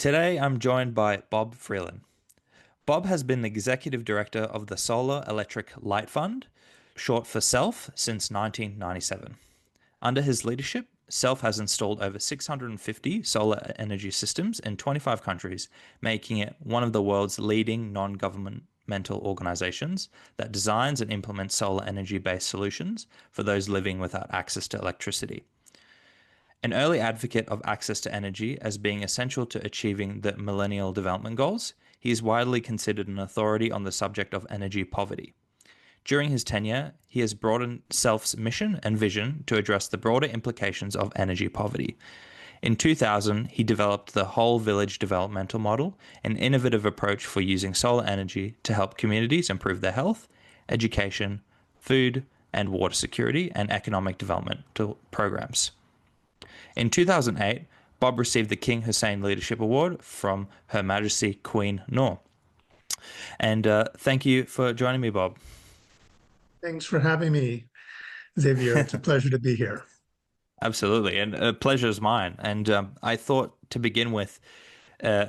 Today, I'm joined by Bob Freling. Bob has been the executive director of the Solar Electric Light Fund, short for SELF, since 1997. Under his leadership, SELF has installed over 650 solar energy systems in 25 countries, making it one of the world's leading non-governmental organizations that designs and implements solar energy-based solutions for those living without access to electricity. An early advocate of access to energy as being essential to achieving the Millennium Development Goals, he is widely considered an authority on the subject of energy poverty. During his tenure, he has broadened SELF's mission and vision to address the broader implications of energy poverty. In 2000, he developed the Whole Village Developmental Model, an innovative approach for using solar energy to help communities improve their health, education, food and water security, and economic developmental programs. In 2008, Bob received the King Hussein Leadership Award from Her Majesty Queen Noor. And thank you for joining me, Bob. Thanks for having me, Xavier. It's a pleasure to be here. Absolutely, and a pleasure is mine. And I thought to begin with, I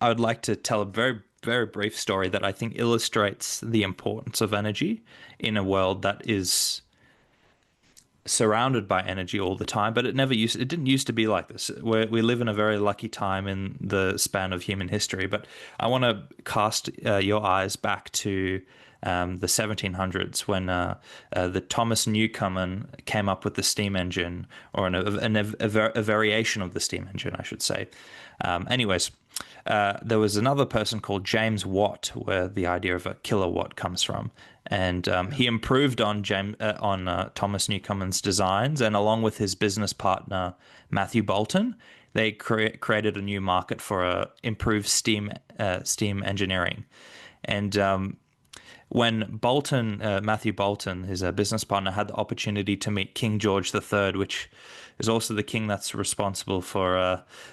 would like to tell a very, very brief story that I think illustrates the importance of energy in a world that is surrounded by energy all the time, but it didn't used to be like this. We live in a very lucky time in the span of human history, but I want to cast your eyes back to the 1700s when the Thomas Newcomen came up with the steam engine, or a variation of the steam engine, I should say. Anyways, there was another person called James Watt, where the idea of a kilowatt comes from, and he improved on Thomas Newcomen's designs, and along with his business partner Matthew Boulton, they created a new market for improved steam engineering. And when Matthew Boulton, his business partner, had the opportunity to meet King George III, which is also the king that's responsible for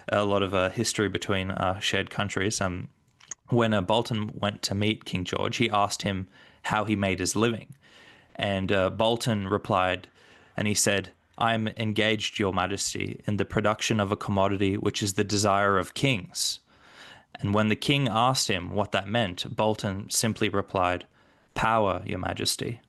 a lot of history between shared countries. When Boulton went to meet King George, he asked him how he made his living. And Boulton replied, and he said, "I'm engaged, Your Majesty, in the production of a commodity which is the desire of kings." And when the king asked him what that meant, Boulton simply replied, "Power, Your Majesty."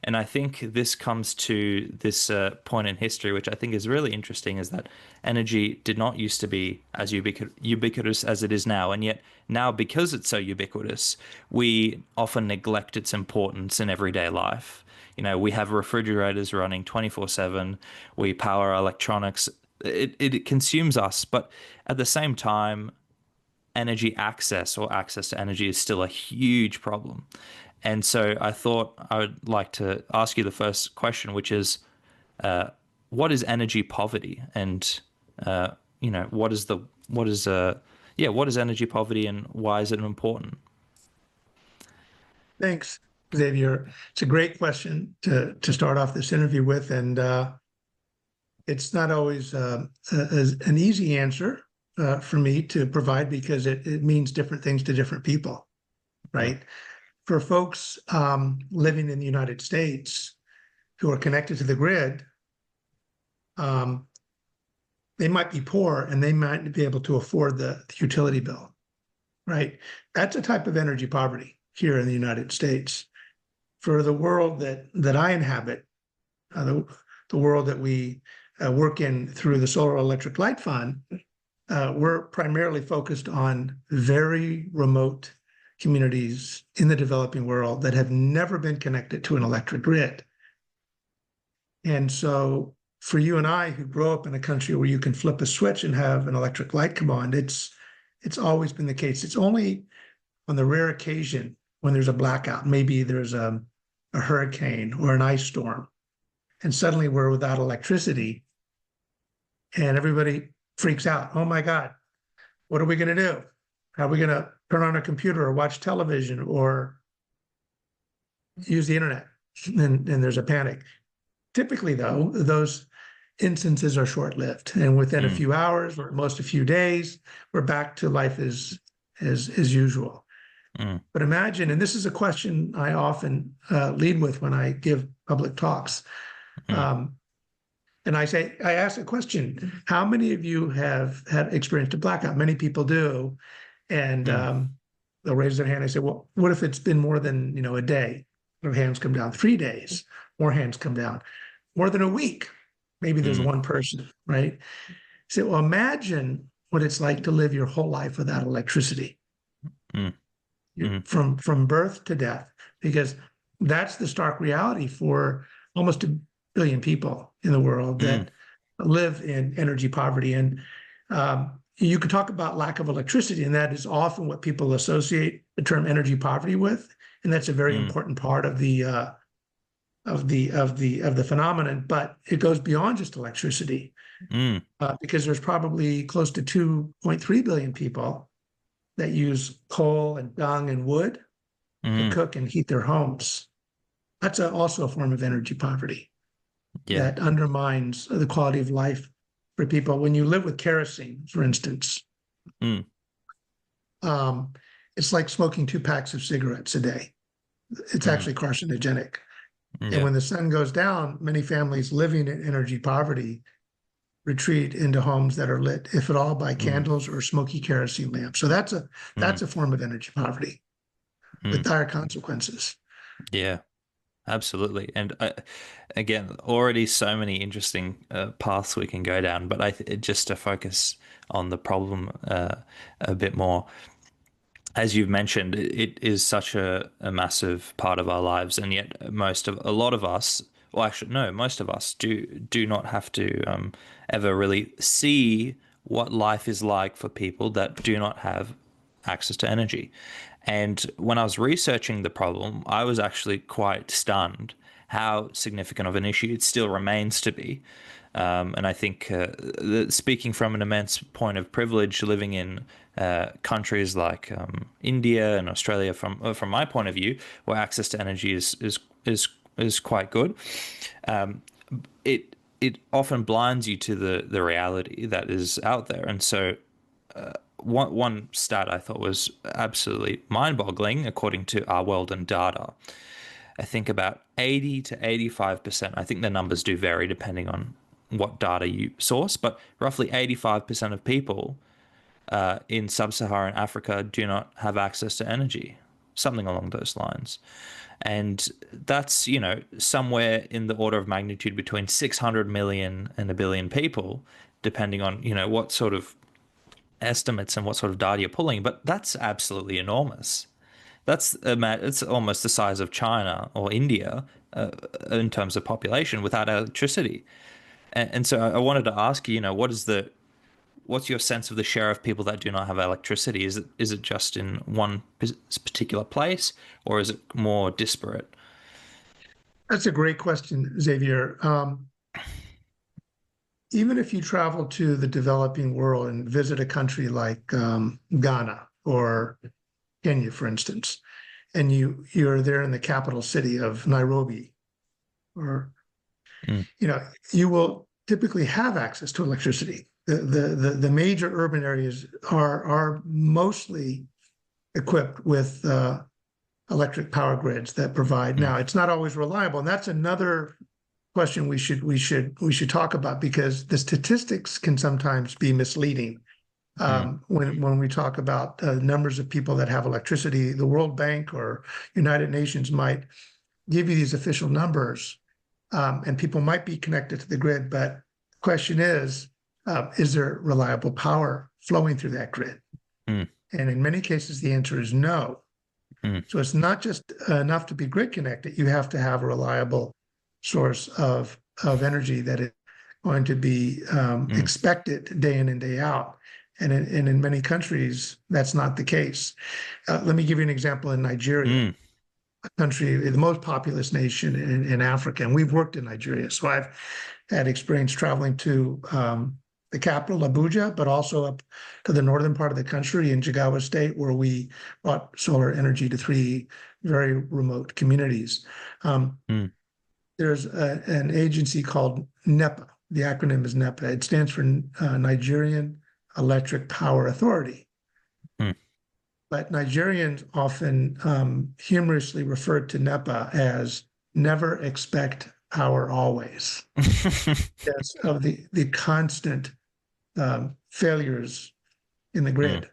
And I think this comes to this point in history, which I think is really interesting, is that energy did not used to be as ubiquitous as it is now. And yet now, because it's so ubiquitous, we often neglect its importance in everyday life. You know, we have refrigerators running 24/7. We power our electronics. It consumes us. But at the same time, energy access, or access to energy, is still a huge problem. And so I thought I would like to ask you the first question, which is, what is energy poverty, and what is energy poverty, and why is it important? Thanks, Xavier. It's a great question to start off this interview with, and it's not always an easy answer for me to provide, because it means different things to different people, right? For folks living in the United States who are connected to the grid, they might be poor and they might be able to afford the utility bill, right? That's a type of energy poverty here in the United States. For the world that I inhabit, the world that we work in through the Solar Electric Light Fund, we're primarily focused on very remote communities in the developing world that have never been connected to an electric grid. And so for you and I, who grow up in a country where you can flip a switch and have an electric light come on, it's always been the case. It's only on the rare occasion when there's a blackout, maybe there's a hurricane or an ice storm, and suddenly we're without electricity, and everybody freaks out. Oh my God, what are we going to do? How are we going to turn on a computer or watch television or use the internet? And there's a panic. Typically, though, those instances are short-lived, and within a few hours, or at most a few days, we're back to life as usual. But imagine, and this is a question I often lead with when I give public talks. And I ask a question: how many of you have had experienced a blackout? Many people do, and they'll raise their hand. I say, well, what if it's been more than a day? Their hands come down. 3 days, more hands come down. More than a week, maybe there's one person, right? So well, imagine what it's like to live your whole life without electricity, from birth to death, because that's the stark reality for almost 1 billion people in the world that live in energy poverty. And you could talk about lack of electricity, and that is often what people associate the term energy poverty with, and that's a very important part of the phenomenon. But it goes beyond just electricity, because there's probably close to 2.3 billion people that use coal and dung and wood to cook and heat their homes. That's also a form of energy poverty that undermines the quality of life for people. When you live with kerosene, for instance, it's like smoking 2 packs of cigarettes a day. It's actually carcinogenic. And when the sun goes down, many families living in energy poverty retreat into homes that are lit, if at all, by candles or smoky kerosene lamps. So that's a form of energy poverty with dire consequences. Yeah, absolutely. And again, already so many interesting paths we can go down. But just to focus on the problem a bit more, as you've mentioned, it is such a massive part of our lives, and yet most of us do not have to ever really see what life is like for people that do not have access to energy. And when I was researching the problem, I was actually quite stunned how significant of an issue it still remains to be. And I think speaking from an immense point of privilege, living in countries like India and Australia, from my point of view, where access to energy is quite good, it often blinds you to the reality that is out there. And so one stat I thought was absolutely mind-boggling, according to Our World in Data. I think about 80 to 85%, I think the numbers do vary depending on what data you source, but roughly 85% of people in sub-Saharan Africa do not have access to energy, something along those lines. And that's, somewhere in the order of magnitude between 600 million and 1 billion people, depending on, what sort of estimates and what sort of data you're pulling. But that's absolutely enormous. It's almost the size of China or India in terms of population without electricity. And so I wanted to ask you, what's your sense of the share of people that do not have electricity? Is it just in one particular place, or is it more disparate? That's a great question, Xavier. Even if you travel to the developing world and visit a country like Ghana or Kenya, for instance, and you're there in the capital city of Nairobi, or you will typically have access to electricity. The major urban areas are mostly equipped with electric power grids that provide. Now, it's not always reliable, and that's another question we should talk about, because the statistics can sometimes be misleading. When we talk about numbers of people that have electricity, the World Bank or United Nations might give you these official numbers, and people might be connected to the grid, but the question is there reliable power flowing through that grid? And in many cases, the answer is no. So it's not just enough to be grid connected. You have to have a reliable source of energy that is going to be expected day in and day out. And in many countries, that's not the case. Let me give you an example in Nigeria, a country, the most populous nation in Africa. And we've worked in Nigeria. So I've had experience traveling to the capital, Abuja, but also up to the northern part of the country in Jigawa State, where we brought solar energy to 3 very remote communities. There's an agency called NEPA. The acronym is NEPA. It stands for Nigerian Electric Power Authority. But Nigerians often humorously refer to NEPA as never expect power always because of the constant failures in the Mm, grid.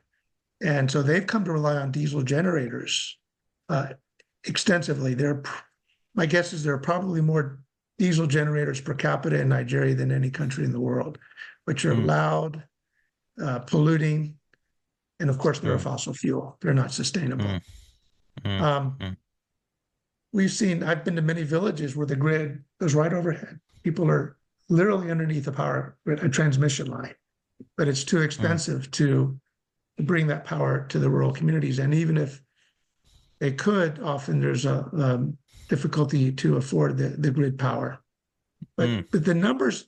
And so they've come to rely on diesel generators uh, extensively. My guess is there are probably more diesel generators per capita in Nigeria than any country in the world, which are mm, loud, polluting, and of course they're a mm, fossil fuel. They're not mm, sustainable. mm, Um, mm, I've been to many villages where the grid goes right overhead. People are literally underneath a transmission line, but it's too mm, expensive to bring that power to the rural communities. And even if they could, often there's a difficulty to afford the grid power. mm, But the numbers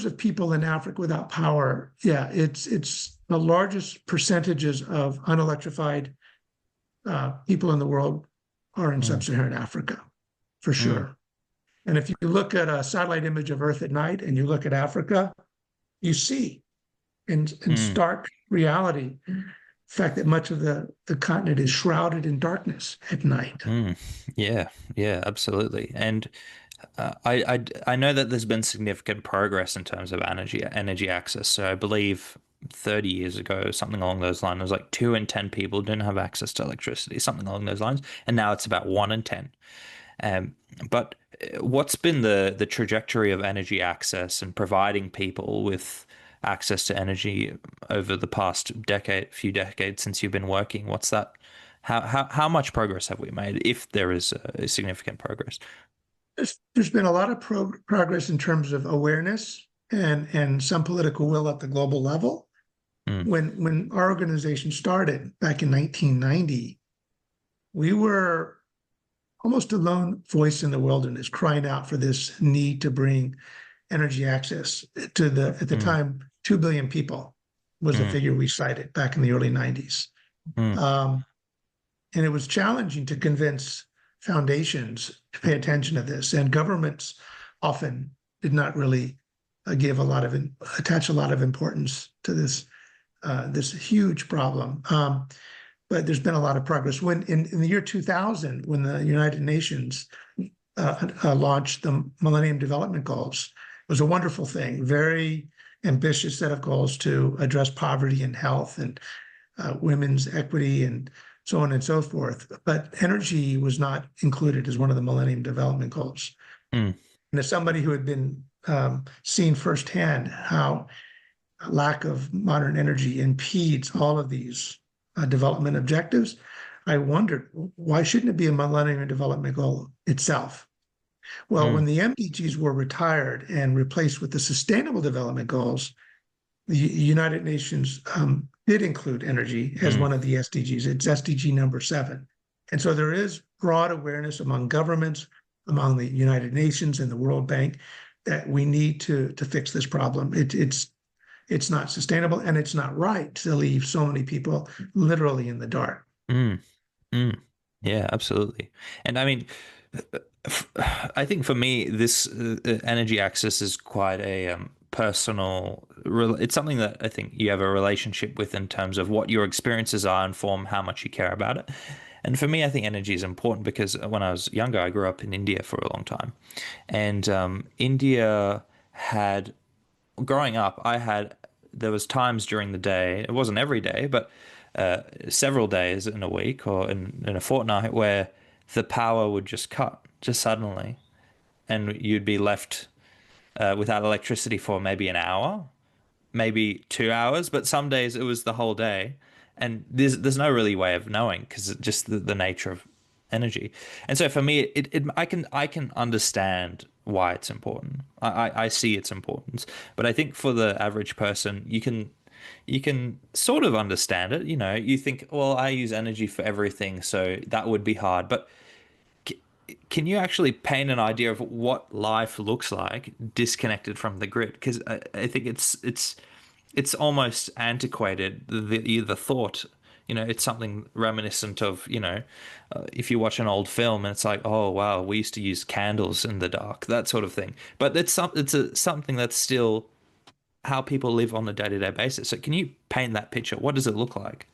of people in Africa without power, yeah, it's the largest percentages of unelectrified people in the world are in mm, sub-Saharan Africa, for mm, sure. And if you look at a satellite image of Earth at night and you look at Africa, you see in mm, stark reality the fact that much of the continent is shrouded in darkness at night. mm. Yeah, yeah, absolutely. And I know that there's been significant progress in terms of energy access. So I believe 30 years ago, something along those lines, it was like 2 in 10 people didn't have access to electricity, something along those lines. And now it's about 1 in 10. Um, but what's been the trajectory of energy access and providing people with access to energy over the past few decades since you've been working? What's that? How much progress have we made, if there is significant progress? There's been a lot of progress in terms of awareness and some political will at the global level. Mm, When our organization started back in 1990, we were almost a lone voice in the wilderness, crying out for this need to bring energy access to at the mm, time, 2 billion people was the mm, figure we cited back in the early 90s. mm, Um, and it was challenging to convince foundations to pay attention to this. And governments often did not really attach a lot of importance to this huge problem. But there's been a lot of progress. When in the year 2000, when the United Nations launched the Millennium Development Goals, it was a wonderful thing, very ambitious set of goals to address poverty and health and women's equity and so on and so forth. But energy was not included as one of the Millennium Development Goals. mm, And as somebody who had been seen firsthand how lack of modern energy impedes all of these development objectives, I wondered, why shouldn't it be a Millennium Development Goal itself? Well, mm, when the MDGs were retired and replaced with the Sustainable Development Goals, the United Nations did include energy as mm, one of the SDGs. It's SDG number 7. And so there is broad awareness among governments, among the United Nations and the World Bank, that we need to fix this problem. It's not sustainable, and it's not right to leave so many people literally in the dark. mm, mm. Yeah, absolutely. And I mean, I think for me, this energy access is quite a personal. It's something that I think you have a relationship with in terms of what your experiences are inform how much you care about it. And for me, I think energy is important because when I was younger, I grew up in India for a long time, and India had growing up, there was times during the day. It wasn't every day, but several days in a week or in a fortnight where the power would just cut just suddenly, and you'd be left without electricity for maybe an hour, maybe 2 hours, but some days it was the whole day, and there's no really way of knowing because just the nature of energy. And so for me, I can understand why it's important. I see its importance, but I think for the average person, you can sort of understand it. You think, well, I use energy for everything, so that would be hard. But can you actually paint an idea of what life looks like disconnected from the grid? Because I think it's almost antiquated. The thought, it's something reminiscent of, if you watch an old film and it's like, oh wow, we used to use candles in the dark, that sort of thing. But something that's still how people live on a day-to-day basis. So can you paint that picture? What does it look like?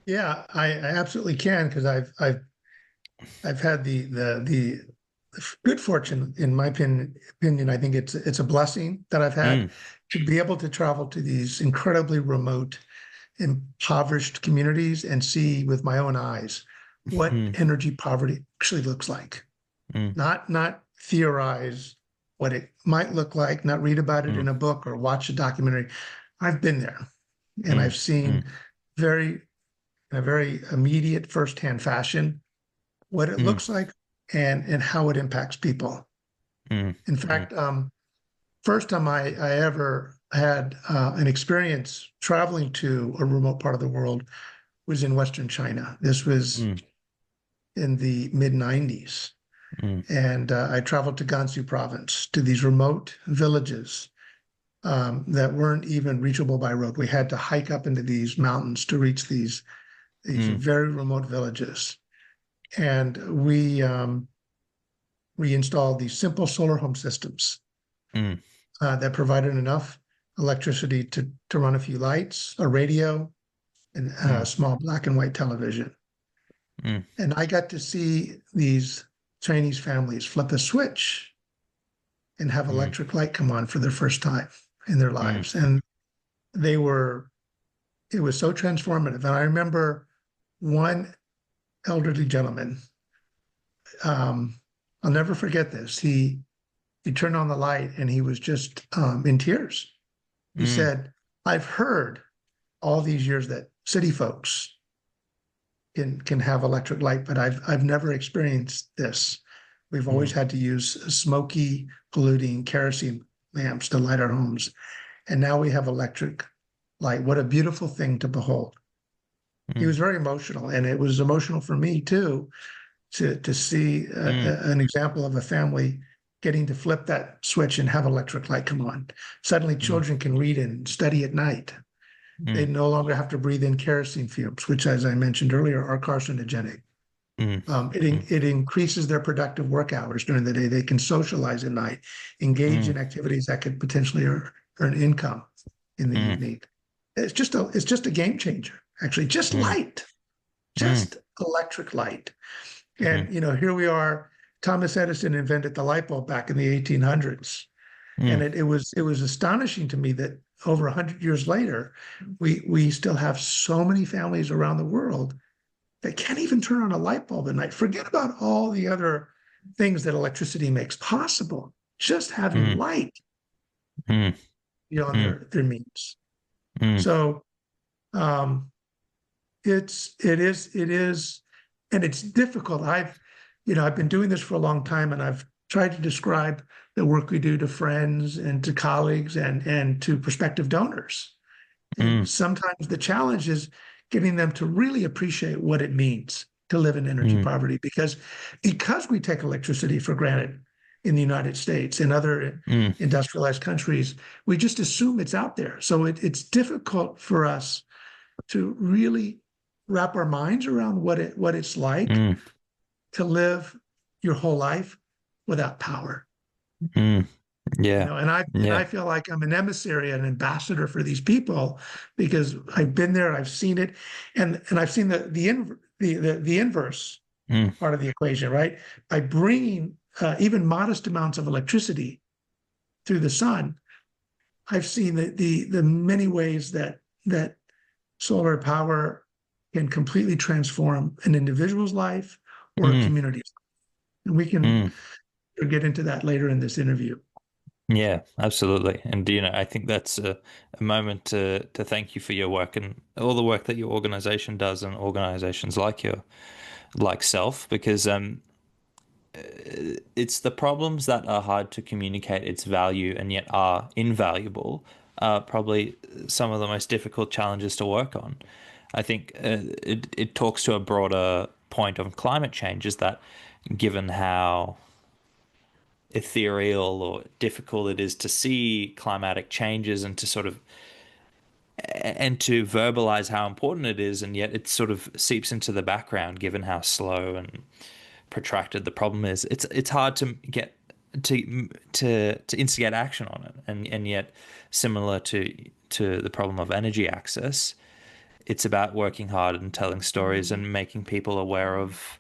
Yeah, I absolutely can because I've had the good fortune, in my opinion. I think it's a blessing that I've had Mm, to be able to travel to these incredibly remote, impoverished communities and see with my own eyes what mm, energy poverty actually looks like. mm, Not theorize what it might look like, not read about it mm, in a book or watch a documentary. I've been there and mm, I've seen mm, very in a very immediate firsthand fashion what it mm, looks like and how it impacts people. mm, In mm, fact, first time I ever had an experience traveling to a remote part of the world was in Western China. This was mm, in the mid 90s. mm, And I traveled to Gansu province, to these remote villages that weren't even reachable by road. We had to hike up into these mountains to reach these mm, very remote villages. And we installed these simple solar home systems mm, that provided enough electricity to run a few lights, a radio, and a mm, small black and white television. mm, And I got to see these Chinese families flip a switch and have mm, electric light come on for the first time in their mm, lives. And they were, it was so transformative. And I remember one elderly gentleman, um, I'll never forget this. He turned on the light and he was just in tears. He mm, said, I've heard all these years that city folks can have electric light, but I've never experienced this. We've always mm, had to use smoky, polluting kerosene lamps to light our homes. And now we have electric light. What a beautiful thing to behold. He mm, was very emotional, and it was emotional for me too to see mm, an example of a family getting to flip that switch and have electric light come on. Suddenly, mm, children can read and study at night. They mm, no longer have to breathe in kerosene fumes, which, as I mentioned earlier, are carcinogenic. mm, It increases their productive work hours during the day. They can socialize at night, engage mm, in activities that could potentially earn income in the mm, evening. It's just a game changer. Actually, just mm, light, mm, just electric light. mm, And here we are. Thomas Edison invented the light bulb back in the 1800s, and mm, it was astonishing to me that over 100 years later, we still have so many families around the world that can't even turn on a light bulb at night. Forget about all the other things that electricity makes possible. Just having mm, light mm, beyond mm, their means. mm, So um, it is, and it's difficult. I've been doing this for a long time, and I've tried to describe the work we do to friends and to colleagues and to prospective donors. And mm, sometimes the challenge is getting them to really appreciate what it means to live in energy mm, poverty, because we take electricity for granted in the United States and other mm, industrialized countries. We just assume it's out there. So it's difficult for us to really wrap our minds around what it's like mm, to live your whole life without power. mm. Yeah. And I Yeah. feel like I'm an emissary, an ambassador for these people, because I've been there, I've seen it, and I've seen the inverse Mm, part of the equation, right? By bringing even modest amounts of electricity through the sun, I've seen the many ways that solar power can completely transform an individual's life or a mm, community's. And we can mm. get into that later in this interview. Yeah, absolutely. And I think that's a moment to thank you for your work and all the work that your organization does and organizations like like self, because it's the problems that are hard to communicate its value and yet are invaluable, probably some of the most difficult challenges to work on. I think it talks to a broader point of climate change, is that given how ethereal or difficult it is to see climatic changes and to to verbalize how important it is, and yet it sort of seeps into the background given how slow and protracted the problem is. It's hard to get to instigate action on it, and yet similar to the problem of energy access, it's about working hard and telling stories and making people aware of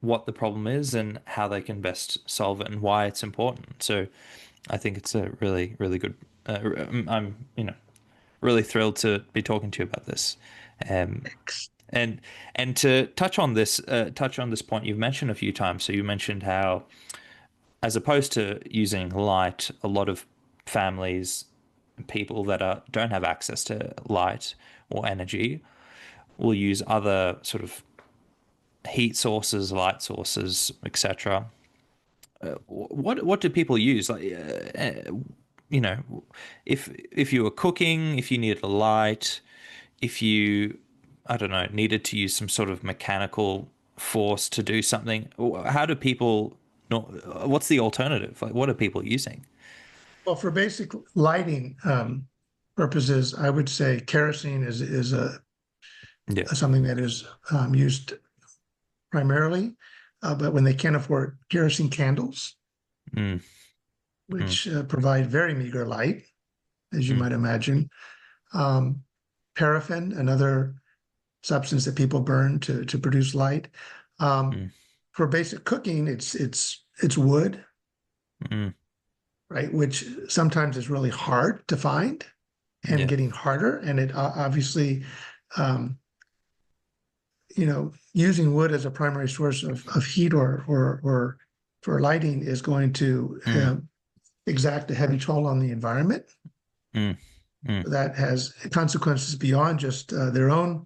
what the problem is and how they can best solve it and why it's important. So I think it's a really, really good. I'm, really thrilled to be talking to you about this. Um, and to touch on this point you've mentioned a few times. So you mentioned how, as opposed to using light, a lot of families, people that don't have access to light or energy, will use other sort of heat sources, light sources, etc. What do people use? Like, you know, if you were cooking, if you needed a light, if you, I don't know, needed to use some sort of mechanical force to do something, how do people not, what's the alternative? Like, what are people using? Well, for basic lighting purposes, I would say kerosene is Yeah. something that is used primarily, but when they can't afford kerosene candles, Mm, mm, which provide very meager light, as you mm, might imagine. Um, Paraffin, another substance that people burn to produce light. Um, mm, for basic cooking, it's wood, mm. right? Which sometimes is really hard to find and Yeah. getting harder. And it obviously, um, using wood as a primary source of heat or for lighting is going to Mm, exact a heavy toll on the environment. mm, mm, That has consequences beyond just their own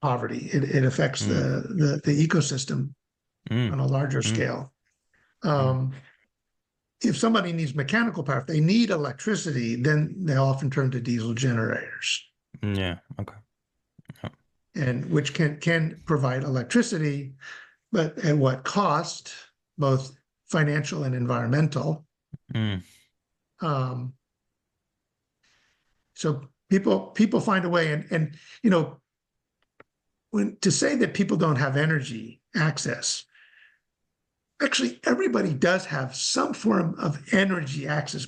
poverty. It affects mm, the ecosystem mm, on a larger mm, scale. mm. Um, if somebody needs mechanical power, if they need electricity, then they often turn to diesel generators, Yeah. Okay. and which can provide electricity, but at what cost, both financial and environmental. Mm, Um, so people find a way, and you know when to say that people don't have energy access, actually everybody does have some form of energy access.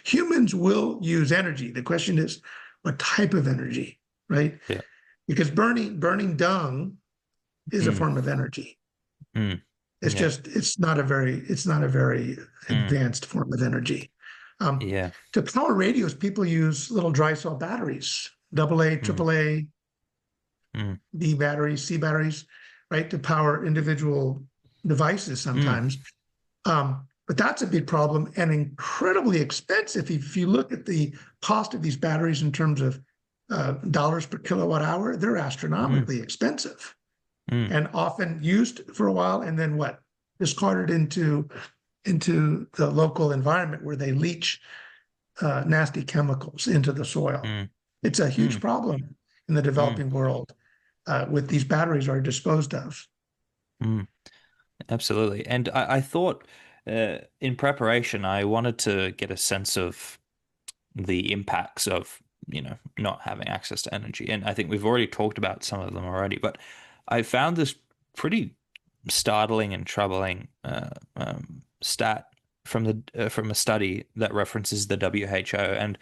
Humans will use energy. The question is what type of energy, right? yeah. Because burning dung is a Mm, form of energy. mm, It's yeah. just it's not a very Mm, advanced form of energy. Um, yeah. to power radios, people use little dry cell batteries, double A, Mm, triple A, mm, B batteries, C batteries, right, to power individual devices mm, sometimes. But that's a big problem and incredibly expensive. If you look at the cost of these batteries in terms of dollars per kilowatt hour, they're mm, astronomically expensive mm, and often used for a while and then what? Discarded into the local environment where they leach nasty chemicals into the soil. mm, It's a huge mm, problem in the mm, developing world with these batteries are disposed of. mm. Absolutely. And I thought in preparation, I wanted to get a sense of the impacts of, not having access to energy. And I think we've already talked about some of them already, but I found this pretty startling and troubling stat from a study that references the WHO. And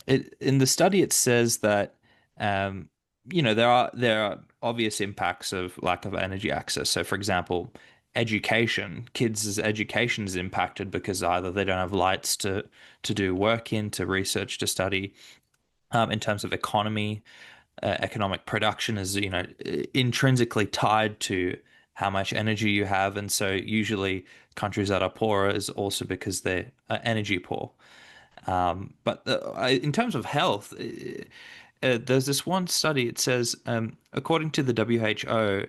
in the study it says that um, there are obvious impacts of lack of energy access. So, for example, education, kids' education is impacted because either they don't have lights to do work in, to research, to study. In terms of economy, economic production is intrinsically tied to how much energy you have, and so usually countries that are poorer is also because they're energy poor. But in terms of health, there's this one study. It says, according to the WHO,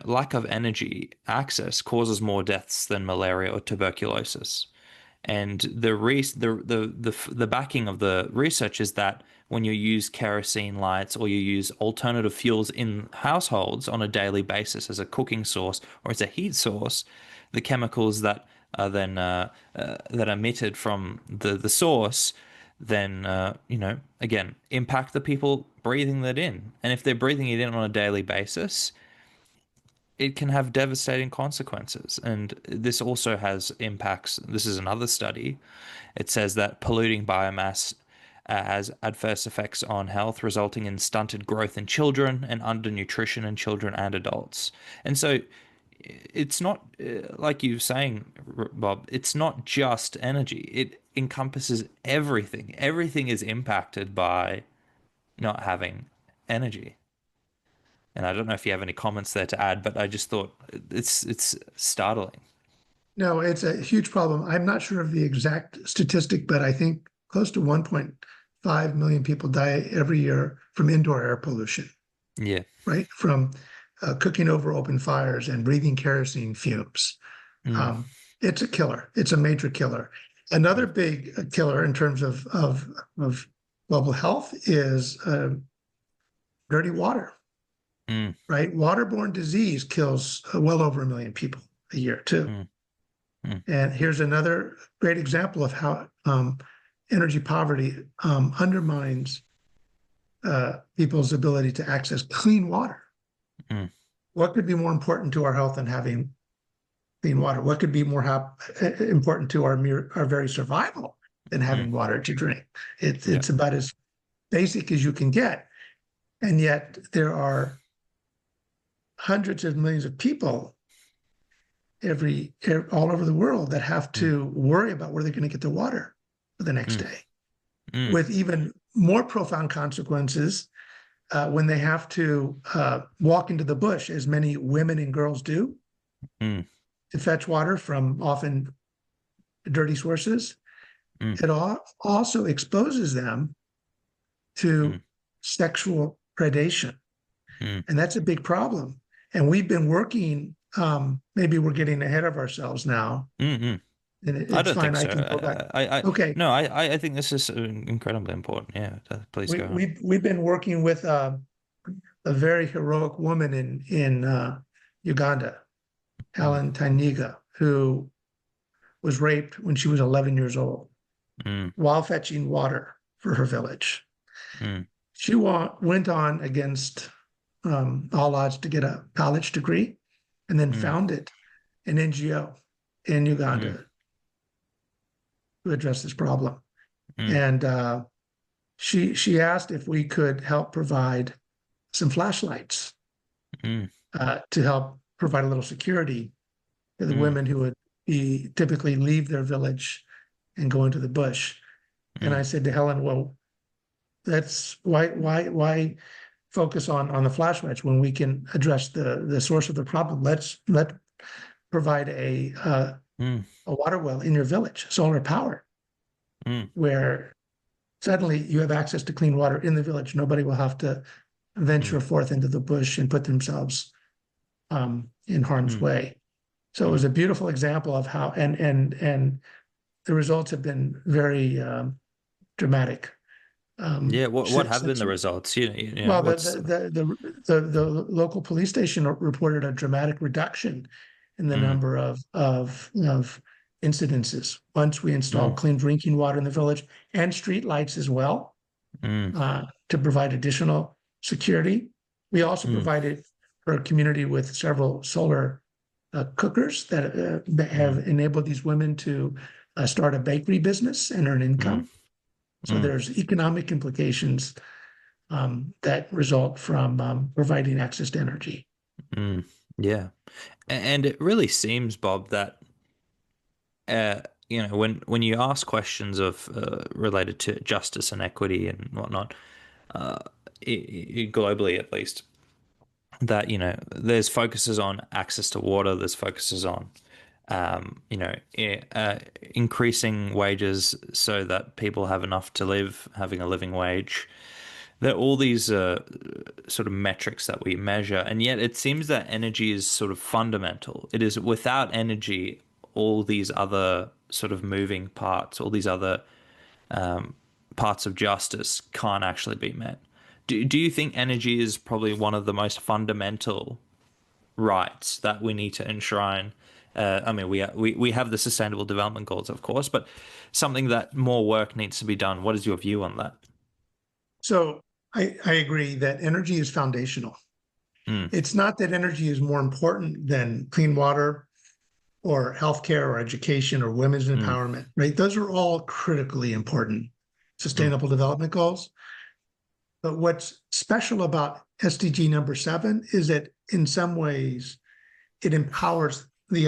lack of energy access causes more deaths than malaria or tuberculosis. And the backing of the research is that when you use kerosene lights or you use alternative fuels in households on a daily basis as a cooking source or as a heat source, the chemicals that are then that are emitted from the source then again impact the people breathing that in. And if they're breathing it in on a daily basis, it can have devastating consequences. And this also has impacts. This is another study. It says that polluting biomass has adverse effects on health, resulting in stunted growth in children and undernutrition in children and adults. And so it's not like you were saying, Bob, it's not just energy. It encompasses everything. Everything is impacted by not having energy. And I don't know if you have any comments there to add, but I just thought it's startling. No, it's a huge problem. I'm not sure of the exact statistic, but I think close to 1.5 million people die every year from indoor air pollution, Yeah. right? From cooking over open fires and breathing kerosene fumes. Mm. It's a killer. It's a major killer. Another big killer in terms of global health is dirty water, Mm. right? Waterborne disease kills well over 1 million people a year too. Mm. Mm. And here's another great example of how energy poverty undermines people's ability to access clean water. Mm. What could be more important to our health than having clean water? What could be more important to our very survival than having water to drink? It's about as basic as you can get. And yet there are hundreds of millions of people all over the world that have to worry about where they're going to get their water for the next day, with even more profound consequences when they have to walk into the bush, as many women and girls do, to fetch water from often dirty sources. It also exposes them to sexual predation. And that's a big problem. And we've been working, maybe we're getting ahead of ourselves now. Mm-hmm. And it's I don't fine. think so. I can go back. Okay. No, I think this is incredibly important. Yeah, please go on. We've been working with a very heroic woman in Uganda, Helen Tainiga, who was raped when she was 11 years old while fetching water for her village. She went on against all odds to get a college degree, and then founded an NGO in Uganda to address this problem. And she asked if we could help provide some flashlights to help provide a little security to the women who would typically leave their village and go into the bush. And I said to Helen, well, that's why focus on the flashlights when we can address the source of the problem. Let's provide a water well in your village, solar powered, where suddenly you have access to clean water in the village. Nobody will have to venture forth into the bush and put themselves in harm's way. So it was a beautiful example of how, and the results have been very dramatic. What have been the results? Well, the local police station reported a dramatic reduction in the number of incidences once we installed clean drinking water in the village and street lights as well to provide additional security. We also provided our community with several solar cookers that have enabled these women to start a bakery business and earn income. So there's economic implications that result from providing access to energy. Yeah. And it really seems, Bob, that when you ask questions of related to justice and equity and whatnot, globally at least, that there's focuses on access to water, there's focuses on increasing wages so that people have enough to live, having a living wage. There are all these sort of metrics that we measure, and yet it seems that energy is sort of fundamental. It is without energy, all these other sort of moving parts, all these other parts of justice can't actually be met. Do you think energy is probably one of the most fundamental rights that we need to enshrine? I mean, we have the Sustainable Development Goals, of course, but something that more work needs to be done. What is your view on that? So I agree that energy is foundational. It's not that energy is more important than clean water or healthcare or education or women's empowerment, right? Those are all critically important. Sustainable Development Goals. But what's special about SDG number 7 is that in some ways it empowers the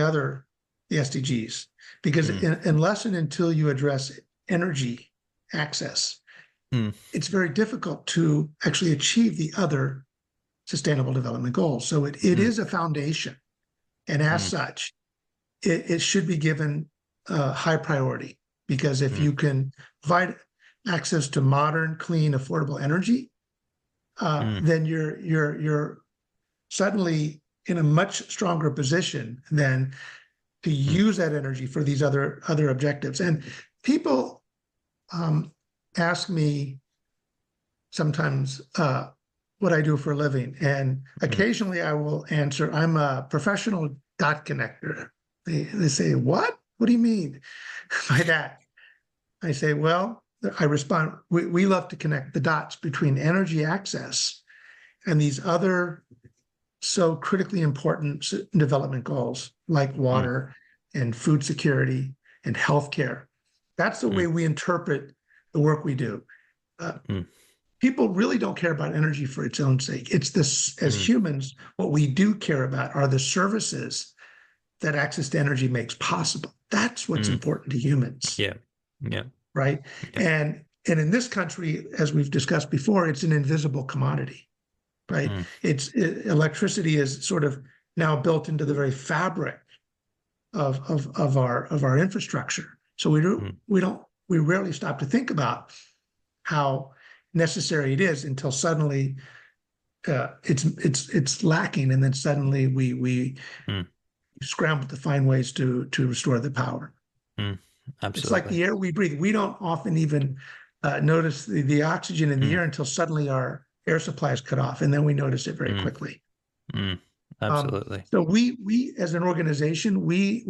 SDGs, because unless and until you address energy access, it's very difficult to actually achieve the other Sustainable Development Goals. So it is a foundation, and as such, it should be given high priority, because if you can provide access to modern, clean, affordable energy, then you're suddenly in a much stronger position than to use that energy for these other objectives. And people ask me sometimes what I do for a living, and occasionally I will answer, I'm a professional dot connector. They say, what? What do you mean by that? I say, well, I respond, we love to connect the dots between energy access and these other so critically important development goals like water and food security and healthcare. That's the way we interpret the work we do. People really don't care about energy for its own sake. It's this, as humans, what we do care about are the services that access to energy makes possible. That's what's important to humans. Yeah. Right. Yeah. And in this country, as we've discussed before, it's an invisible commodity. Right. Electricity is sort of now built into the very fabric of our infrastructure. So we rarely stop to think about how necessary it is until suddenly it's lacking, and then suddenly we scramble to find ways to restore the power. Absolutely. It's like the air we breathe. We don't often even notice the oxygen in the air until suddenly our air supply is cut off, and then we notice it very quickly. Absolutely. So we as an organization, we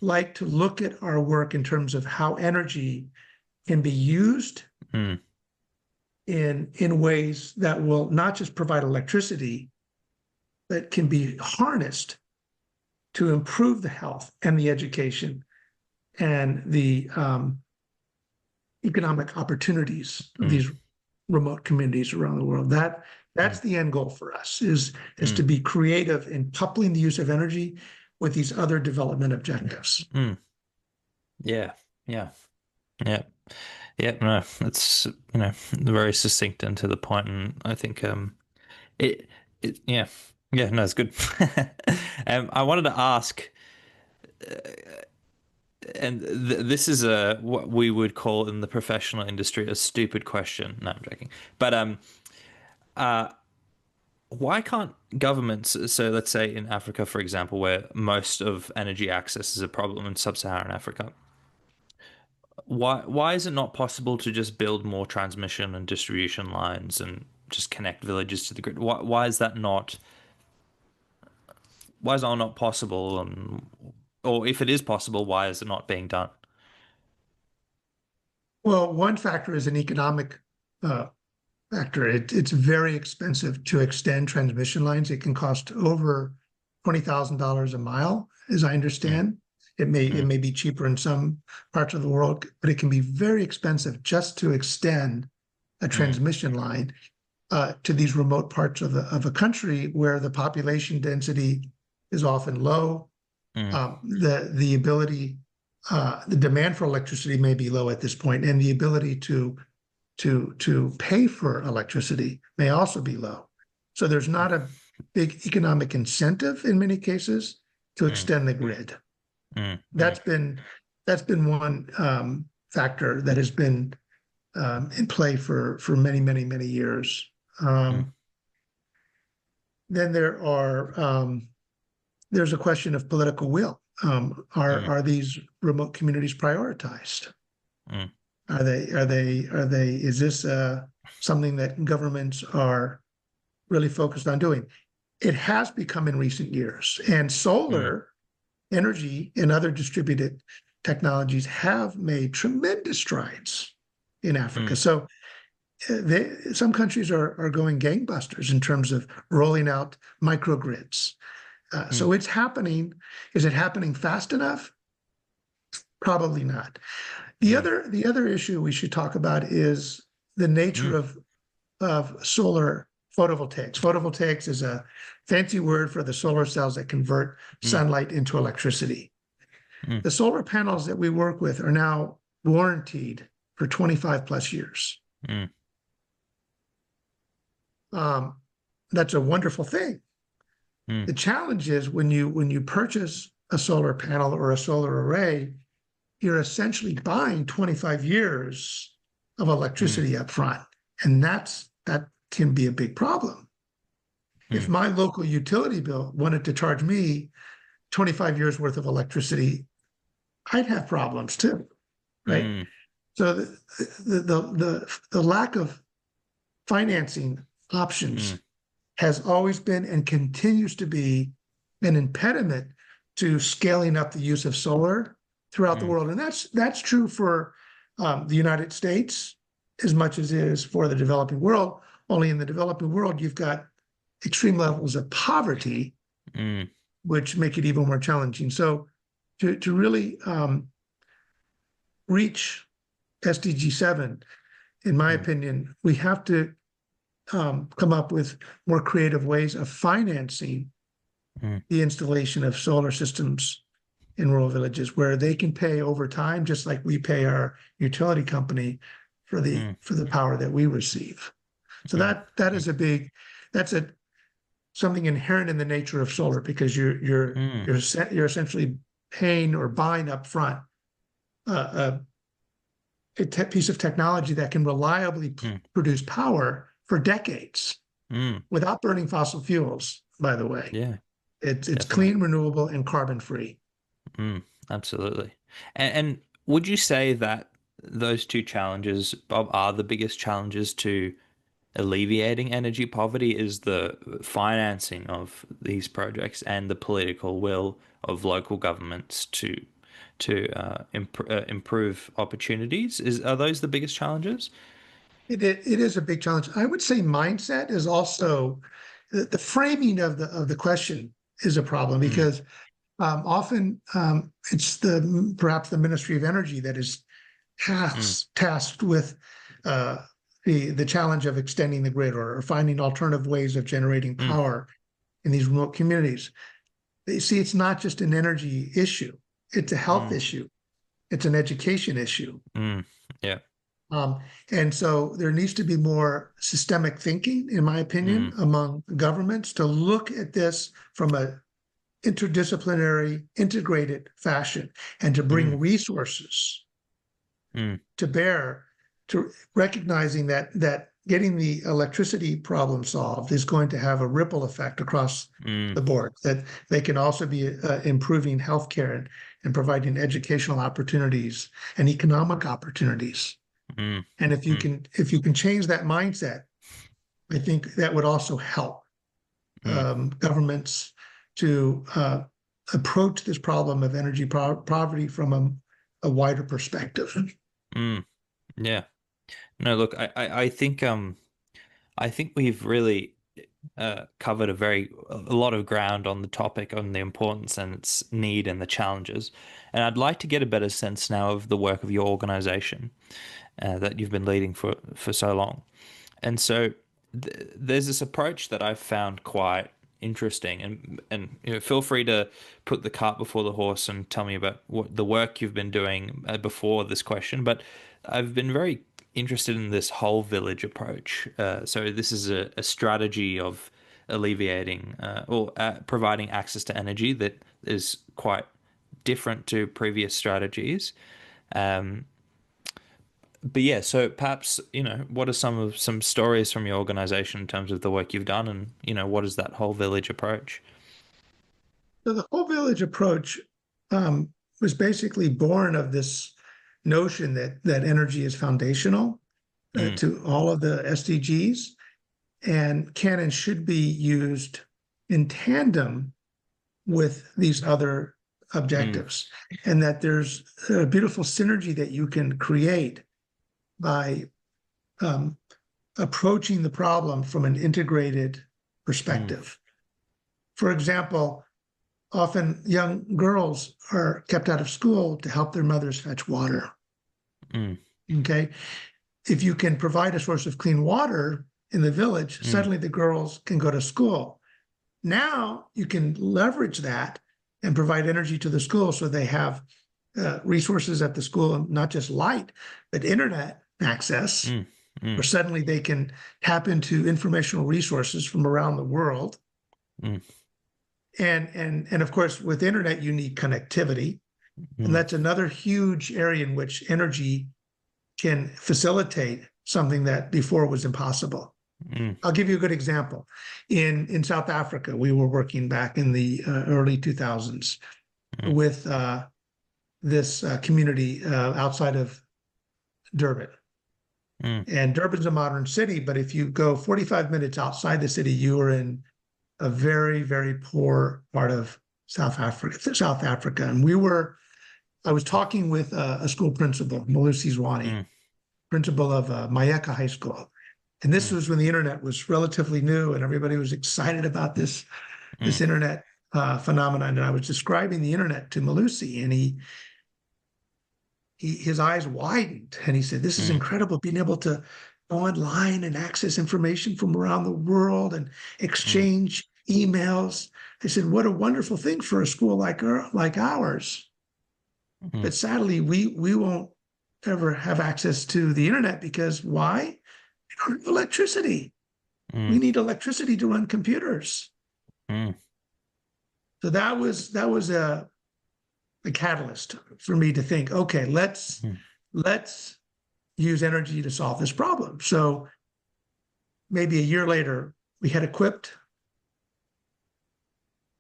like to look at our work in terms of how energy can be used in ways that will not just provide electricity, but can be harnessed to improve the health and the education and the economic opportunities of these remote communities around the world. That's the end goal for us, is to be creative in coupling the use of energy with these other development objectives. Yeah. No, it's very succinct and to the point, and I think no, it's good. I wanted to ask, and this is what we would call in the professional industry a stupid question. No, I'm joking. But why can't governments, so let's say in Africa, for example, where most of energy access is a problem in sub-Saharan Africa, why is it not possible to just build more transmission and distribution lines and just connect villages to the grid? Why is that not possible? Or if it is possible, why is it not being done? Well, one factor is an economic factor. It's very expensive to extend transmission lines. It can cost over $20,000 a mile, as I understand. It may be cheaper in some parts of the world, but it can be very expensive just to extend a transmission line to these remote parts of a country where the population density is often low. The ability, the demand for electricity may be low at this point, and the ability to pay for electricity may also be low. So there's not a big economic incentive in many cases to extend the grid. That's been one factor that has been in play for many years. Then there's a question of political will. Are these remote communities prioritized? Are they? Is this something that governments are really focused on doing? It has become in recent years, and solar energy and other distributed technologies have made tremendous strides in Africa. So some countries are going gangbusters in terms of rolling out microgrids. So it's happening. Is it happening fast enough? Probably not. Mm. The other issue we should talk about is the nature Mm. of solar photovoltaics. Photovoltaics is a fancy word for the solar cells that convert Mm. sunlight into electricity. Mm. The solar panels that we work with are now warranted for 25 plus years. Mm. That's a wonderful thing. Mm. The challenge is when you purchase a solar panel or a solar array, you're essentially buying 25 years of Mm. electricity up front. And that can be a big problem. If Mm. my local utility bill wanted to charge me 25 years worth of electricity, I'd have problems too, right? Mm. So the lack of financing options Mm. has always been and continues to be an impediment to scaling up the use of solar throughout the Mm. world. And that's true for the United States as much as it is for the developing world. Only in the developing world, you've got extreme levels of poverty, Mm. which make it even more challenging. So to really reach SDG 7, in my Mm. opinion, we have to come up with more creative ways of financing Mm. the installation of solar systems in rural villages where they can pay over time, just like we pay our utility company for Mm. the power that we receive. So Mm. that is that's something inherent in the nature of solar, because Mm. you're essentially paying or buying up front a piece of technology that can reliably Mm. produce power for decades Mm. without burning fossil fuels, by the way. Yeah, It's definitely. clean, renewable, and carbon free. Mm. Absolutely. And would you say that those two challenges, Bob, are the biggest challenges to alleviating energy poverty? Is the financing of these projects and the political will of local governments to improve opportunities? Are those the biggest challenges? It is a big challenge. I would say mindset is also the framing of the question is a problem, Mm. because often it's perhaps the Ministry of Energy that is Mm. tasked with uh, the challenge of extending the grid, or finding alternative ways of generating Mm. power in these remote communities. You see, it's not just an energy issue; it's a health Mm. issue, it's an education issue. Mm. Yeah. Um, and so there needs to be more systemic thinking, in my opinion, Mm. among governments to look at this from a interdisciplinary, integrated fashion, and to bring Mm. resources Mm. to bear, to recognizing that getting the electricity problem solved is going to have a ripple effect across Mm. the board, that they can also be improving healthcare and providing educational opportunities and economic opportunities. Mm. And Mm. if you can change that mindset, I think that would also help Mm. governments to approach this problem of energy poverty from a wider perspective. Mm. Yeah. No, look, I think we've really covered a lot of ground on the topic, on the importance and its need and the challenges. And I'd like to get a better sense now of the work of your organization that you've been leading for so long. And so there's this approach that I've found quite interesting, and feel free to put the cart before the horse and tell me about what the work you've been doing before this question. But I've been very interested in this whole village approach. So this is a strategy of alleviating or providing access to energy that is quite different to previous strategies. Um, but yeah, so perhaps, what are some stories from your organization in terms of the work you've done, and what is that whole village approach? So the whole village approach um, was basically born of this notion that energy is foundational Mm. to all of the SDGs, and can and should be used in tandem with these other Mm. objectives, and that there's a beautiful synergy that you can create by um, approaching the problem from an integrated Mm. perspective. For example, often young girls are kept out of school to help their mothers fetch water. Mm, Okay. If you can provide a source of clean water in the village, mm, suddenly the girls can go to school. Now you can leverage that and provide energy to the school so they have resources at the school, not just light, but internet access, mm, where mm, suddenly they can tap into informational resources from around the world. mm, And of course, with internet, you need connectivity. And mm, that's another huge area in which energy can facilitate something that before was impossible. mm, I'll give you a good example. In South Africa, we were working back in the early 2000s mm, with this community outside of Durban. mm, And Durban's a modern city, but if you go 45 minutes outside the city, you are in a very, very poor part of South Africa. South Africa, and I was talking with a school principal, Malusi Zwane, mm, principal of Mayeka High School. And this mm, was when the internet was relatively new and everybody was excited about this mm, internet phenomenon. And I was describing the internet to Malusi, and his eyes widened and he said, "This is mm, incredible, being able to go online and access information from around the world and mm, exchange emails." I said, "What a wonderful thing for a school like ours." mm, But sadly, we won't ever have access to the internet because why? We don't have electricity. We mm, need electricity to run computers. mm, So that was a catalyst for me to think, okay, let's use energy to solve this problem. So maybe a year later, we had equipped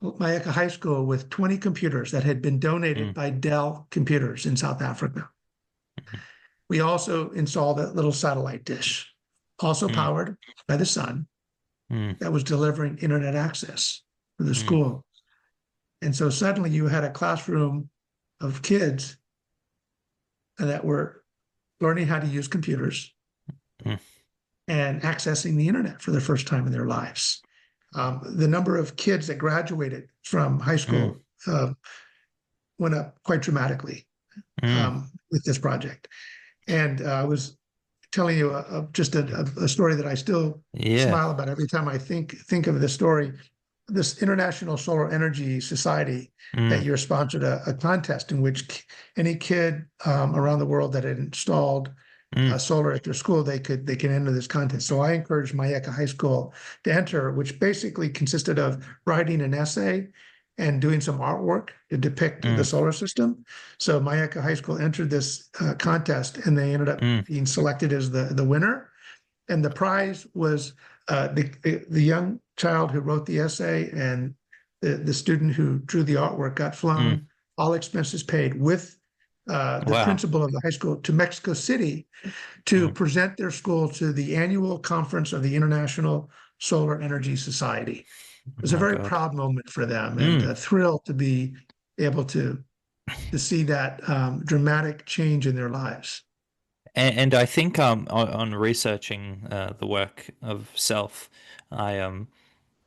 Mayeka High School with 20 computers that had been donated mm, by Dell Computers in South Africa. We also installed a little satellite dish, also mm, powered by the sun, mm, that was delivering internet access for the mm, school. And so suddenly you had a classroom of kids that were learning how to use computers mm, and accessing the internet for the first time in their lives. The number of kids that graduated from high mm, school went up quite dramatically mm. with this project. And I was telling you just a story that I still Yeah. smile about every time I think of this story. This International Solar Energy Society that Mm, year sponsored a contest in which any kid around the world that had installed mm, solar at their school, they can enter this contest. So I encouraged Mayeka High School to enter, which basically consisted of writing an essay and doing some artwork to depict the mm, solar system. So Mayeka High School entered this contest, and they ended up mm. being selected as the winner. And the prize was the young child who wrote the essay and the student who drew the artwork got Mm. flown, all expenses paid, with the Wow. principal of the high school to Mexico City to Mm. present their school to the annual conference of the International Solar Energy Society. It was a My very God. proud moment for them and Mm. a thrill to be able to see that dramatic change in their lives. And I think on researching the work of Self, I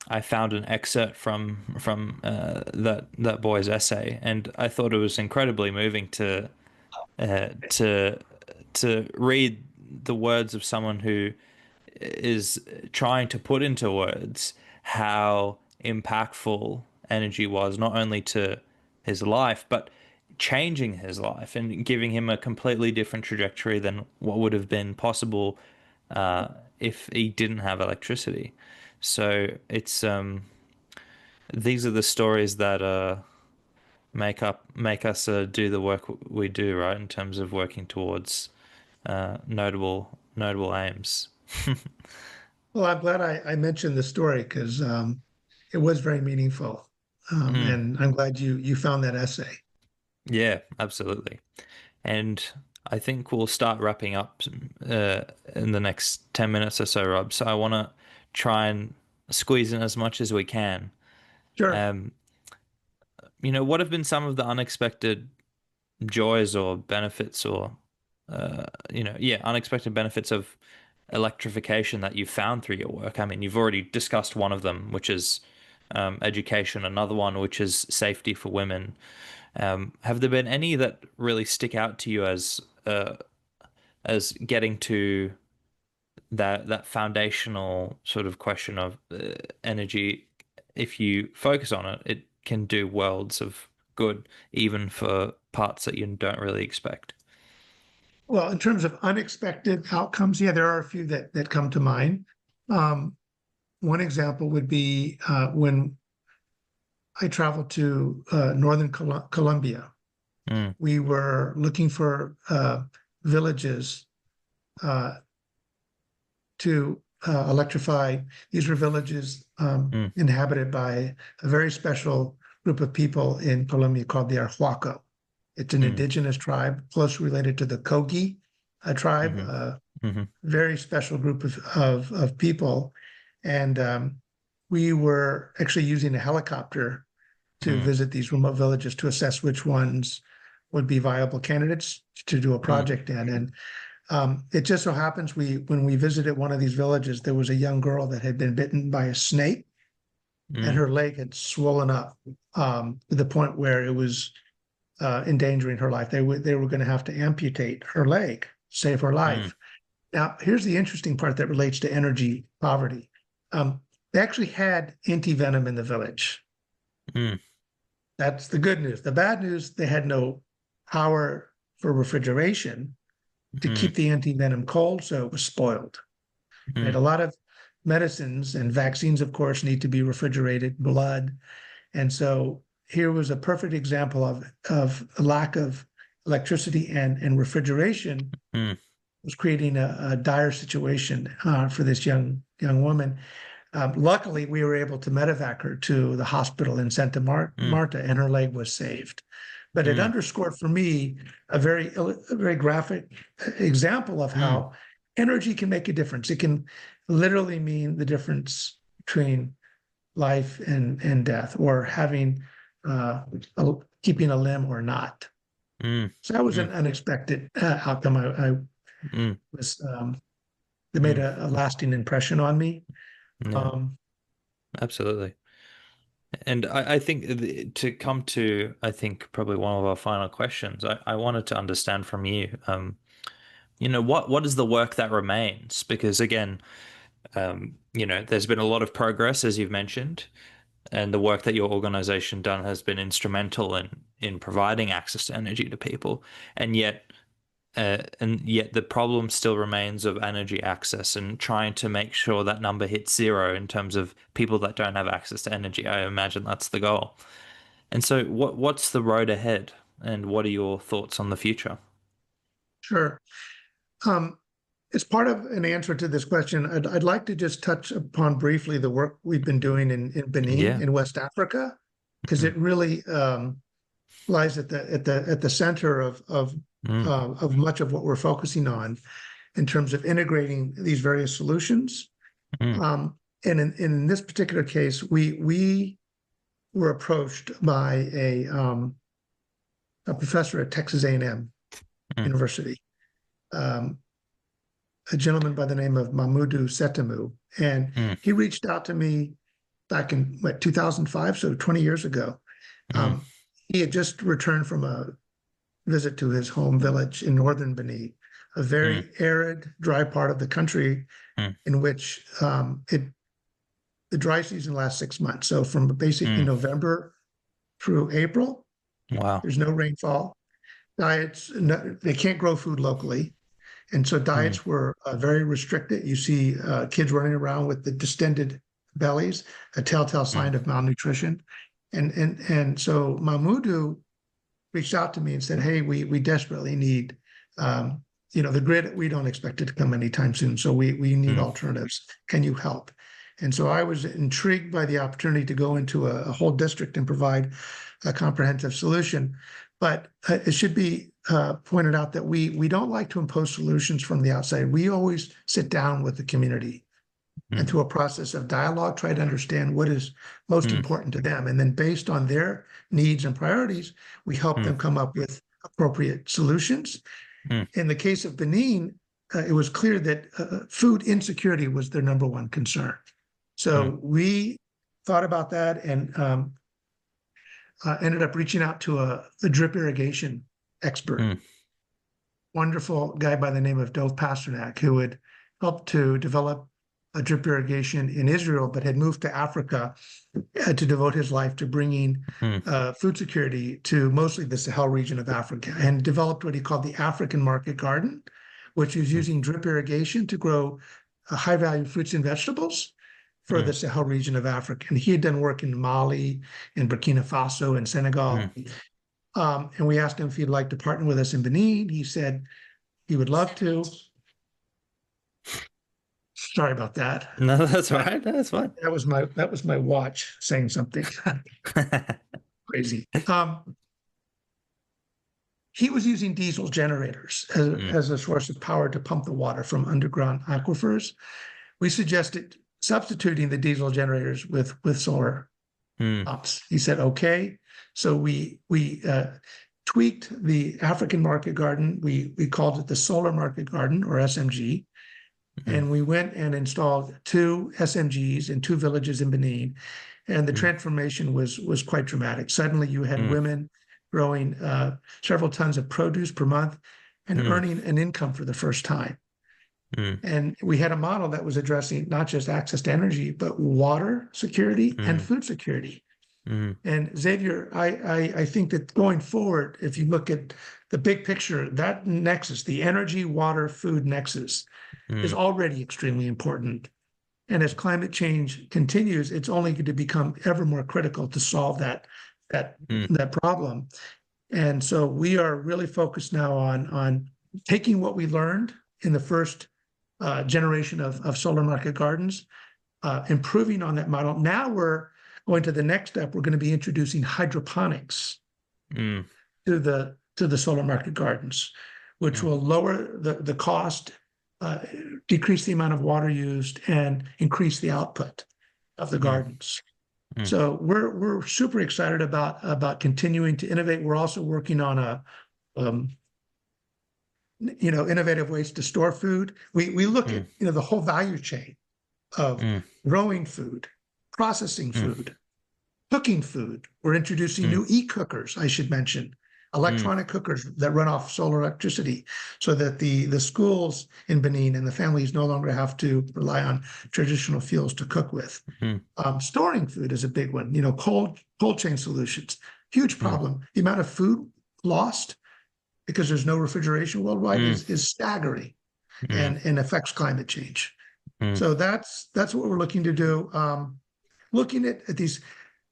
I found an excerpt from that boy's essay, and I thought it was incredibly moving uh, to to read the words of someone who is trying to put into words how impactful energy was, not only to his life, but changing his life and giving him a completely different trajectory than what would have been possible uh, if he didn't have electricity. So it's these are the stories that make us do the work we do, right? In terms of working towards notable aims. Well, I'm glad I mentioned the story because it was very meaningful. Mm. And I'm glad you found that essay. Yeah, absolutely. And I think we'll start wrapping up uh, in the next 10 minutes or so, Rob. So I want to try and squeeze in as much as we can. Sure. Um, what have been some of the unexpected joys or benefits or, unexpected benefits of electrification that you've found through your work? I mean, you've already discussed one of them, which is education, another one, which is safety for women. Have there been any that really stick out to you as as getting to that foundational sort of question of energy. If you focus on it, it can do worlds of good, even for parts that you don't really expect. Well, in terms of unexpected outcomes, yeah, there are a few that come to mind. Um, One example would be when I traveled to northern Colombia. Mm, We were looking for villages uh, to electrify. These were villages mm, inhabited by a very special group of people in Colombia called the Arhuaco. It's an mm, indigenous tribe, closely related to the Kogi tribe, mm-hmm, mm-hmm, very special group of people. And we were actually using a helicopter to mm, visit these remote villages to assess which ones would be viable candidates to do a mm, project in. And it just so happens when we visited one of these villages, there was a young girl that had been bitten by a snake, and mm, her leg had swollen up to the point where it was endangering her life. They were going to have to amputate her leg, save her mm, life. Now, here's the interesting part that relates to energy poverty. They actually had anti-venom in the village. mm, That's the good news. The bad news, they had no power for refrigeration to mm, keep the anti-venom cold, so it was spoiled. Right? mm, A lot of medicines and vaccines, of course, need to be refrigerated, blood. And so here was a perfect example of a lack of electricity and refrigeration mm, was creating a dire situation for this young woman. Luckily, we were able to medevac her to the hospital in Santa mm, Marta, and her leg was saved. But it mm, underscored for me a very graphic example of mm, how energy can make a difference. It can literally mean the difference between life and death, or having keeping a limb or not. mm, So that was mm, an unexpected outcome. I mm, was that made mm. a lasting impression on me. Yeah, Um, absolutely. And I think to come to, I think probably one of our final questions, I wanted to understand from you, what is the work that remains? Because again, there's been a lot of progress, as you've mentioned, and the work that your organization done has been instrumental in providing access to energy to people, and yet the problem still remains of energy access and trying to make sure that number hits zero in terms of people that don't have access to energy. I imagine that's the goal. And so what's the road ahead, and what are your thoughts on the future? sure. Um, as part of an answer to this question, I'd like to just touch upon briefly the work we've been doing in Benin Yeah. in West Africa, because Mm, it really lies at the center mm, of much of what we're focusing on in terms of integrating these various solutions. mm, And in this particular case, we were approached by a professor at Texas A&M mm, University, um, a gentleman by the name of Mamoudou Setamu, and mm, he reached out to me back in 2005, so 20 years ago. mm, Um, he had just returned from a visit to his home village in northern Benin, a mm, very arid, dry part of the country mm, in which the dry season lasts 6 months. So from basically mm. November through April, Wow. there's no rainfall. Diets, no, they can't grow food locally. And so Mm, diets were very restricted. You see kids running around with the distended bellies, a telltale mm, sign of malnutrition. And so Mahmoudou reached out to me and said, "Hey, we desperately need, the grid. We don't expect it to come anytime soon, so we need mm, alternatives. Can you help?" And so I was intrigued by the opportunity to go into a whole district and provide a comprehensive solution. But it should be pointed out that we don't like to impose solutions from the outside. We always sit down with the community and mm, through a process of dialogue, try to understand what is most mm, important to them. And then based on their needs and priorities, we help mm, them come up with appropriate solutions. mm, In the case of Benin, it was clear that food insecurity was their number one concern. mm, So we thought about that and ended up reaching out to a drip irrigation expert. mm, wonderful guy by the name of Dov Pasternak, who had helped to develop a drip irrigation in Israel, but had moved to Africa to devote his life to bringing food security to mostly the Sahel region of Africa, and developed what he called the African market garden, which is using drip irrigation to grow high-value fruits and vegetables for the Sahel region of Africa. And he had done work in Mali, in Burkina Faso, and Senegal. And we asked him if he'd like to partner with us in Benin. He said he would love to. Sorry about that. No, that's right. That's fine. That was my watch saying something crazy. He was using diesel generators as a source of power to pump the water from underground aquifers. We suggested substituting the diesel generators with solar pumps. He said, okay. So we tweaked the African market garden. We called it the Solar Market Garden, or SMG. And we went and installed 2 SMGs in 2 villages in Benin. And the transformation was quite dramatic. Suddenly you had women growing several tons of produce per month and earning an income for the first time. And we had a model that was addressing not just access to energy, but water security and food security. And Xavier, I think that going forward, if you look at the big picture, that nexus, the energy, water, food nexus, is already extremely important. And as climate change continues, it's only going to become ever more critical to solve that problem. And so we are really focused now on taking what we learned in the first generation of solar market gardens, improving on that model. Now we're going to the next step. We're going to be introducing hydroponics to the solar market gardens, which will lower the cost, decrease the amount of water used, and increase the output of the gardens. So we're super excited about continuing to innovate. We're also working on innovative ways to store food. We look at the whole value chain of growing food, processing food, cooking food. We're introducing new e-cookers, I should mention, electronic cookers that run off solar electricity, so that the schools in Benin and the families no longer have to rely on traditional fuels to cook with. Storing food is a big one. Cold chain solutions, huge problem. The amount of food lost because there's no refrigeration worldwide is staggering and affects climate change. So that's what we're looking to do. Looking at these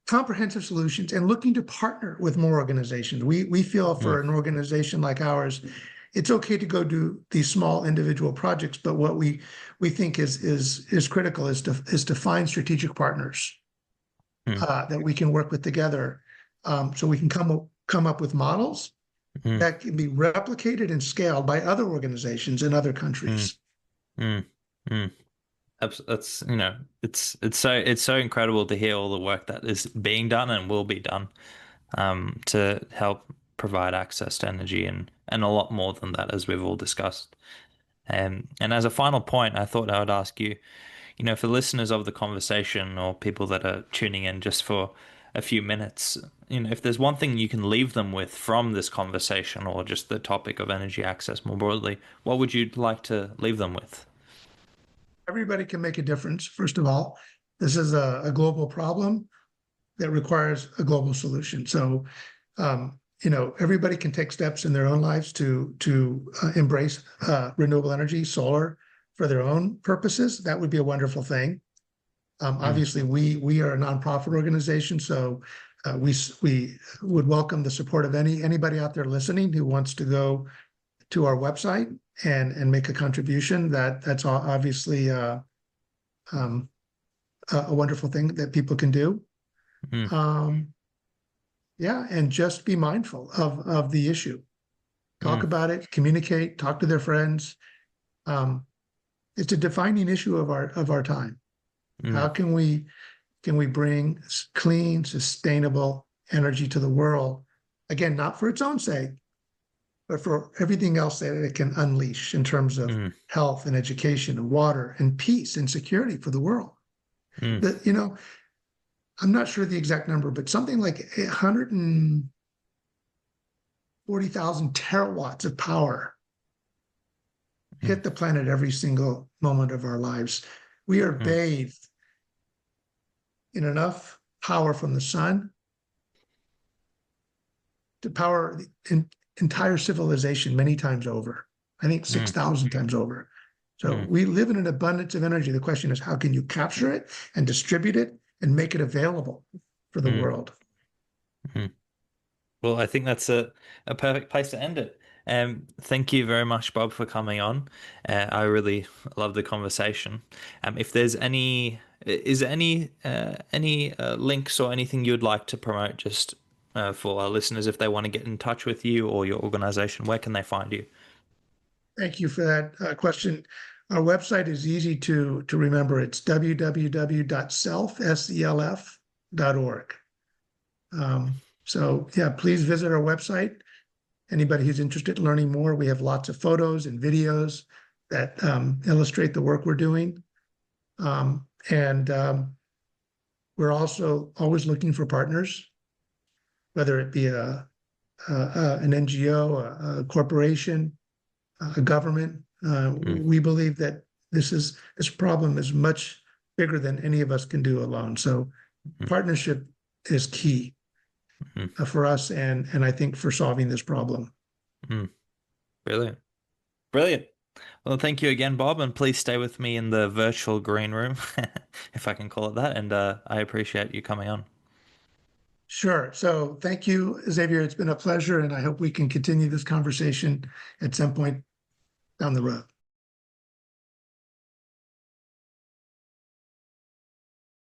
comprehensive solutions and looking to partner with more organizations. We feel for an organization like ours, it's okay to go do these small individual projects, but what we think is critical is to find strategic partners that we can work with together, so we can come up with models that can be replicated and scaled by other organizations in other countries. That's it's so incredible to hear all the work that is being done and will be done to help provide access to energy and a lot more than that, as we've all discussed. And as a final point, I thought I would ask you, for listeners of the conversation or people that are tuning in just for a few minutes, if there's one thing you can leave them with from this conversation or just the topic of energy access more broadly, what would you like to leave them with? Everybody can make a difference. First of all, this is a global problem that requires a global solution. So, everybody can take steps in their own lives to embrace renewable energy, solar, for their own purposes. That would be a wonderful thing. Obviously, we are a nonprofit organization, so we would welcome the support of anybody out there listening who wants to go to our website and make a contribution. That's obviously a wonderful thing that people can do. And just be mindful of the issue. Talk about it, communicate, talk to their friends. It's a defining issue of our time. How can we bring clean, sustainable energy to the world? Again, not for its own sake, but for everything else that it can unleash in terms of health and education and water and peace and security for the world. I'm not sure the exact number, but something like 140,000 terawatts of power Mm, hit the planet every single moment of our lives. We are mm, bathed in enough power from the sun to power the entire civilization many times over. I think mm, 6,000 times over. So mm, we live in an abundance of energy. The question is, how can you capture it and distribute it and make it available for the mm, world? mm. Well, I think that's a perfect place to end it. Thank you very much, Bob, for coming on. I really love the conversation. If there's is there any links or anything you'd like to promote just for our listeners if they want to get in touch with you or your organization, where can they find you? Thank you for that question. Our website is easy to remember. It's www.self.org. So yeah, please visit our website. Anybody who's interested in learning more, we have lots of photos and videos that illustrate the work we're doing. And we're also always looking for partners, whether it be an NGO, a corporation, a government. Mm, We believe that this problem is much bigger than any of us can do alone. So mm, partnership is key mm, for us, and I think for solving this problem. mm. Brilliant. Brilliant. Well, thank you again, Bob, and please stay with me in the virtual green room, if I can call it that. And I appreciate you coming on. Sure. So thank you, Xavier. It's been a pleasure, and I hope we can continue this conversation at some point down the road.